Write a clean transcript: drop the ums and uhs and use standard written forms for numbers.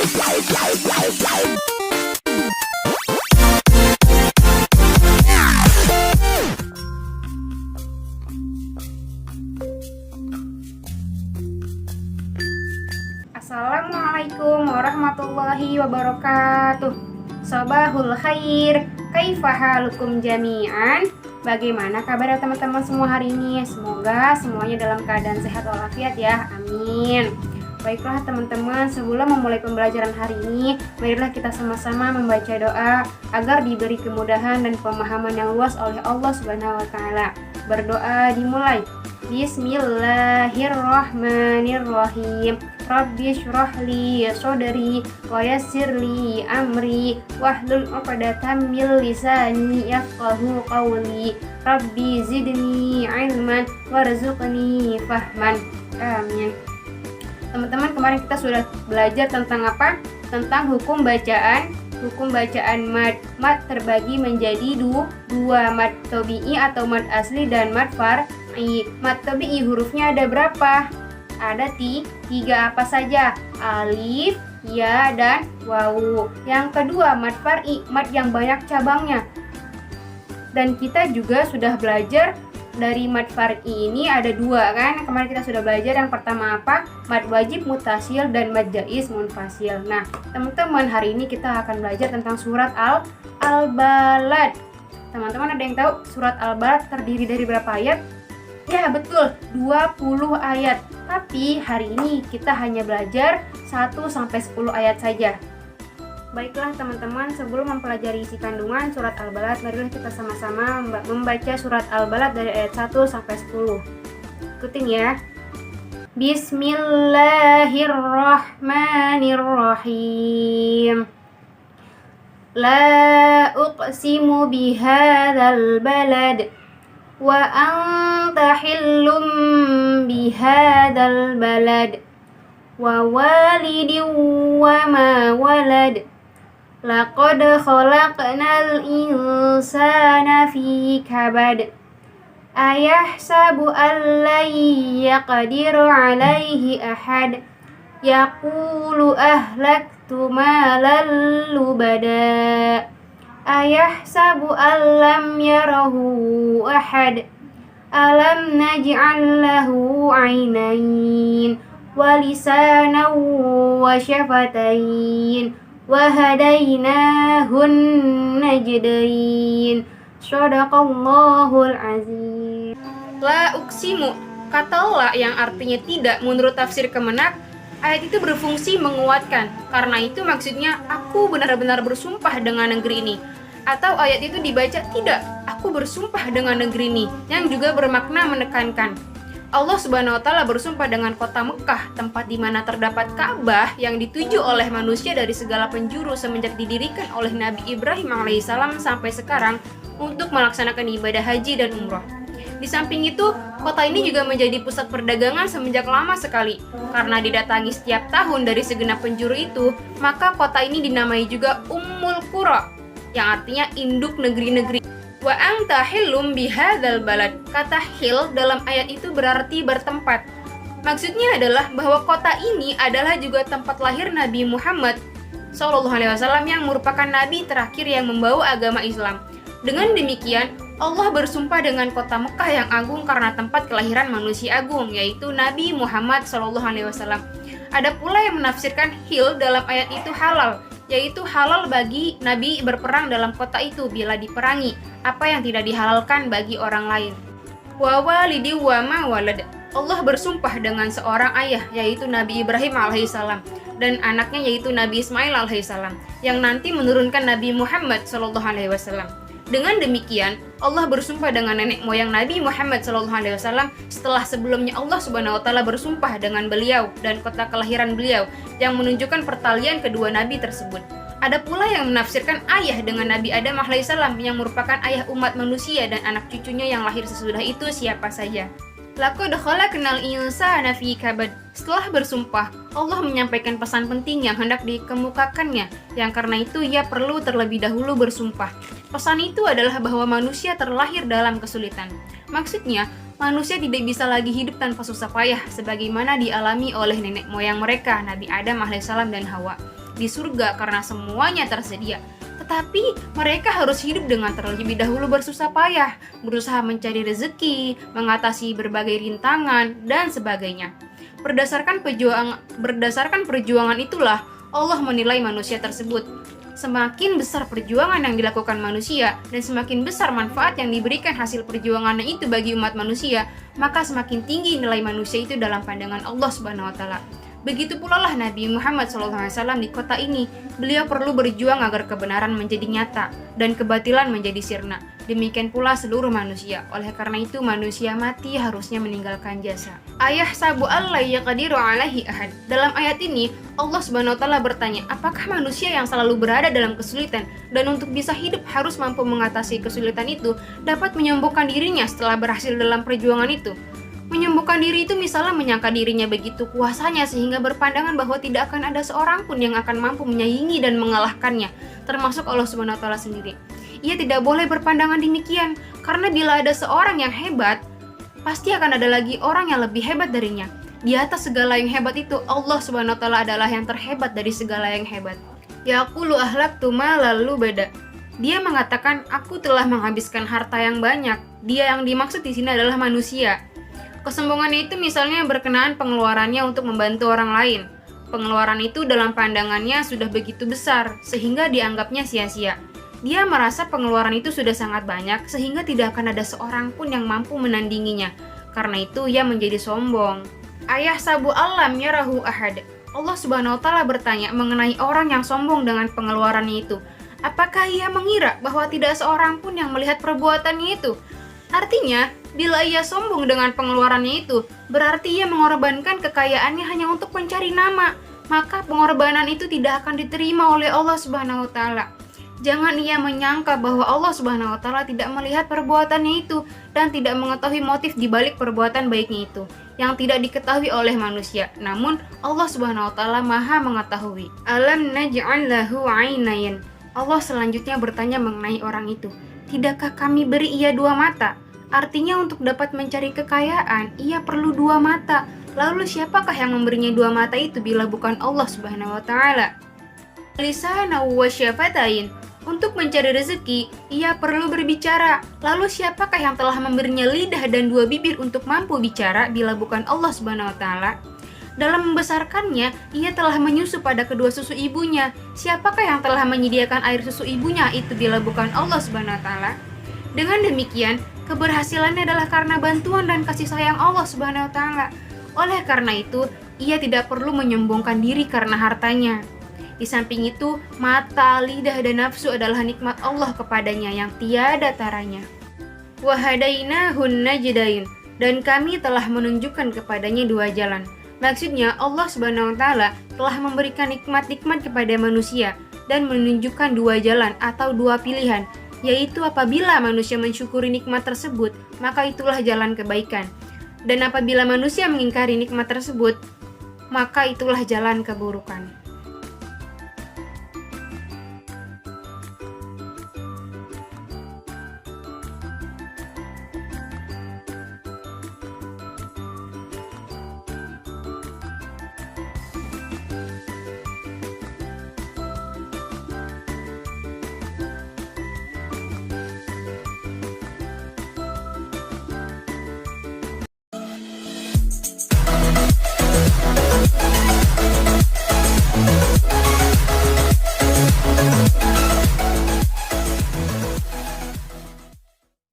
Assalamualaikum warahmatullahi wabarakatuh. Sabahul khair. Kaifa halukum jami'an? Bagaimana kabar teman-teman semua hari ini? Semoga semuanya dalam keadaan sehat walafiat ya. Amin. Baiklah teman-teman, sebelum memulai pembelajaran hari ini, marilah kita sama-sama membaca doa agar diberi kemudahan dan pemahaman yang luas oleh Allah Subhanahu wa taala. Berdoa dimulai. Bismillahirrahmanirrahim. Rabbi shrah li sadri wa yassir li amri wahlul 'uqdatam min lisani yafqahu qawli. Rabbi zidni ilman warzuqni fahman. Amin. Teman-teman, kemarin kita sudah belajar tentang apa? Tentang hukum bacaan. Hukum bacaan mad. Mad terbagi menjadi dua, mad tabi'i atau mad asli dan mad far'i. Mad tabi'i hurufnya ada berapa? Ada tiga, apa saja? Alif, ya, dan wawu. Yang kedua, mad far'i, mad yang banyak cabangnya. Dan kita juga sudah belajar dari mad far'i ini ada dua kan? Kemarin kita sudah belajar yang pertama apa? Mad wajib mutasil dan mad jaiz munfasil. Nah, teman-teman, hari ini kita akan belajar tentang surat Al-Balad. Teman-teman ada yang tahu surat Al-Balad terdiri dari berapa ayat? Ya, betul, 20 ayat. Tapi hari ini kita hanya belajar 1-10 ayat saja. Baiklah teman-teman, sebelum mempelajari isi kandungan surat Al-Balad, marilah kita sama-sama membaca surat Al-Balad dari ayat 1-10. Ikutin ya. Bismillahirrahmanirrahim. La uqsimu bihadzal balad wa anta hillum bihadzal balad wa walidin wa ma walad laqad khalaqnal insana fi kabad ayahsabu an lan yaqdiru alaihi ahad yaqulu ahlaktu malan lubada ayahsabu an lam yarahu ahad alam naj'al lahu 'ainain wa lisanan wa syafatain wa hadainahun najdain. Shadaqallahul azim. La uksimu, kata la yang artinya tidak menurut tafsir Kemenak, ayat itu berfungsi menguatkan. Karena itu maksudnya aku benar-benar bersumpah dengan negeri ini. Atau ayat itu dibaca tidak, aku bersumpah dengan negeri ini, yang juga bermakna menekankan. Allah Subhanahu wa taala bersumpah dengan kota Mekah, tempat di mana terdapat Ka'bah yang dituju oleh manusia dari segala penjuru semenjak didirikan oleh Nabi Ibrahim alaihissalam sampai sekarang untuk melaksanakan ibadah haji dan umrah. Di samping itu, kota ini juga menjadi pusat perdagangan semenjak lama sekali. Karena didatangi setiap tahun dari segenap penjuru itu, maka kota ini dinamai juga Ummul Qura, yang artinya induk negeri-negeri. Wa anta hillum bihadzal balad. Kata hil dalam ayat itu berarti bertempat. Maksudnya adalah bahwa kota ini adalah juga tempat lahir Nabi Muhammad SAW yang merupakan nabi terakhir yang membawa agama Islam. Dengan demikian, Allah bersumpah dengan kota Mekah yang agung karena tempat kelahiran manusia agung, yaitu Nabi Muhammad SAW. Ada pula yang menafsirkan hil dalam ayat itu halal, yaitu halal bagi Nabi berperang dalam kota itu bila diperangi, apa yang tidak dihalalkan bagi orang lain. Wa walidi wa ma walad. Allah bersumpah dengan seorang ayah, yaitu Nabi Ibrahim alaihissalam, dan anaknya yaitu Nabi Ismail alaihissalam, yang nanti menurunkan Nabi Muhammad SAW. Dengan demikian, Allah bersumpah dengan nenek moyang Nabi Muhammad SAW setelah sebelumnya Allah Subhanahu wa taala bersumpah dengan beliau dan kota kelahiran beliau, yang menunjukkan pertalian kedua nabi tersebut. Ada pula yang menafsirkan ayah dengan Nabi Adam alaihissalam yang merupakan ayah umat manusia dan anak cucunya yang lahir sesudah itu siapa saja. Laqad khalaqnal insana fi kabad. Setelah bersumpah, Allah menyampaikan pesan penting yang hendak dikemukakannya, yang karena itu ia perlu terlebih dahulu bersumpah. Pesan itu adalah bahwa manusia terlahir dalam kesulitan. Maksudnya, manusia tidak bisa lagi hidup tanpa susah payah, sebagaimana dialami oleh nenek moyang mereka, Nabi Adam alaihissalam dan Hawa. di surga karena semuanya tersedia. Tetapi mereka harus hidup dengan terlebih dahulu bersusah payah, berusaha mencari rezeki, mengatasi berbagai rintangan, dan sebagainya. Berdasarkan perjuangan itulah Allah menilai manusia tersebut. Semakin besar perjuangan yang dilakukan manusia dan semakin besar manfaat yang diberikan hasil perjuangannya itu bagi umat manusia, maka semakin tinggi nilai manusia itu dalam pandangan Allah Subhanahu wa taala. Begitu pula lah Nabi Muhammad SAW di kota ini. Beliau perlu berjuang agar kebenaran menjadi nyata dan kebatilan menjadi sirna. Demikian pula seluruh manusia. Oleh karena itu manusia mati harusnya meninggalkan jasa. Ayah sabu Allah yaqdiru alaihi ahad. Dalam ayat ini Allah Subhanahu wa taala bertanya, apakah manusia yang selalu berada dalam kesulitan dan untuk bisa hidup harus mampu mengatasi kesulitan itu dapat menyembuhkan dirinya setelah berhasil dalam perjuangan itu? Menyembuhkan diri itu misalnya menyangka dirinya begitu kuasanya sehingga berpandangan bahwa tidak akan ada seorang pun yang akan mampu menyaingi dan mengalahkannya, termasuk Allah Subhanahu wa taala sendiri. Ia tidak boleh berpandangan demikian, karena bila ada seorang yang hebat, pasti akan ada lagi orang yang lebih hebat darinya. Di atas segala yang hebat itu, Allah Subhanahu wa taala adalah yang terhebat dari segala yang hebat. Yaqulu ahlaktu malan lubada. Dia mengatakan, aku telah menghabiskan harta yang banyak. Dia yang dimaksud di sini adalah manusia. Kesombongannya itu misalnya berkenaan pengeluarannya untuk membantu orang lain. Pengeluaran itu dalam pandangannya sudah begitu besar, sehingga dianggapnya sia-sia. Dia merasa pengeluaran itu sudah sangat banyak, sehingga tidak akan ada seorang pun yang mampu menandinginya. Karena itu ia menjadi sombong. Ayah sabu alam yarahu ahad. Allah Subhanahu wa taala bertanya mengenai orang yang sombong dengan pengeluarannya itu. Apakah ia mengira bahwa tidak seorang pun yang melihat perbuatannya itu? Artinya, bila ia sombong dengan pengeluarannya itu, berarti ia mengorbankan kekayaannya hanya untuk mencari nama. Maka pengorbanan itu tidak akan diterima oleh Allah Subhanahu wa taala. Jangan ia menyangka bahwa Allah Subhanahu wa taala tidak melihat perbuatannya itu dan tidak mengetahui motif di balik perbuatan baiknya itu yang tidak diketahui oleh manusia. Namun Allah Subhanahu wa taala Maha mengetahui. Alam naj'al lahu 'ainayn. Allah selanjutnya bertanya mengenai orang itu. Tidakkah kami beri ia 2 mata? Artinya untuk dapat mencari kekayaan, ia perlu 2 mata. Lalu siapakah yang memberinya 2 mata itu bila bukan Allah Subhanahu wa taala? Lisana wa syafatain. Untuk mencari rezeki, ia perlu berbicara. Lalu siapakah yang telah memberinya lidah dan 2 bibir untuk mampu bicara bila bukan Allah Subhanahu wa taala? Dalam membesarkannya, ia telah menyusu pada kedua susu ibunya. Siapakah yang telah menyediakan air susu ibunya itu bila bukan Allah Subhanahu wa taala? Dengan demikian, keberhasilannya adalah karena bantuan dan kasih sayang Allah Subhanahu wa taala. Oleh karena itu, ia tidak perlu menyombongkan diri karena hartanya. Di samping itu, mata, lidah, dan nafsu adalah nikmat Allah kepadanya yang tiada taranya. Wa hadainahun najdain, dan kami telah menunjukkan kepadanya 2 jalan. Maksudnya Allah Subhanahu wa taala telah memberikan nikmat-nikmat kepada manusia dan menunjukkan 2 jalan atau 2 pilihan, yaitu apabila manusia mensyukuri nikmat tersebut, maka itulah jalan kebaikan. Dan apabila manusia mengingkari nikmat tersebut, maka itulah jalan keburukan.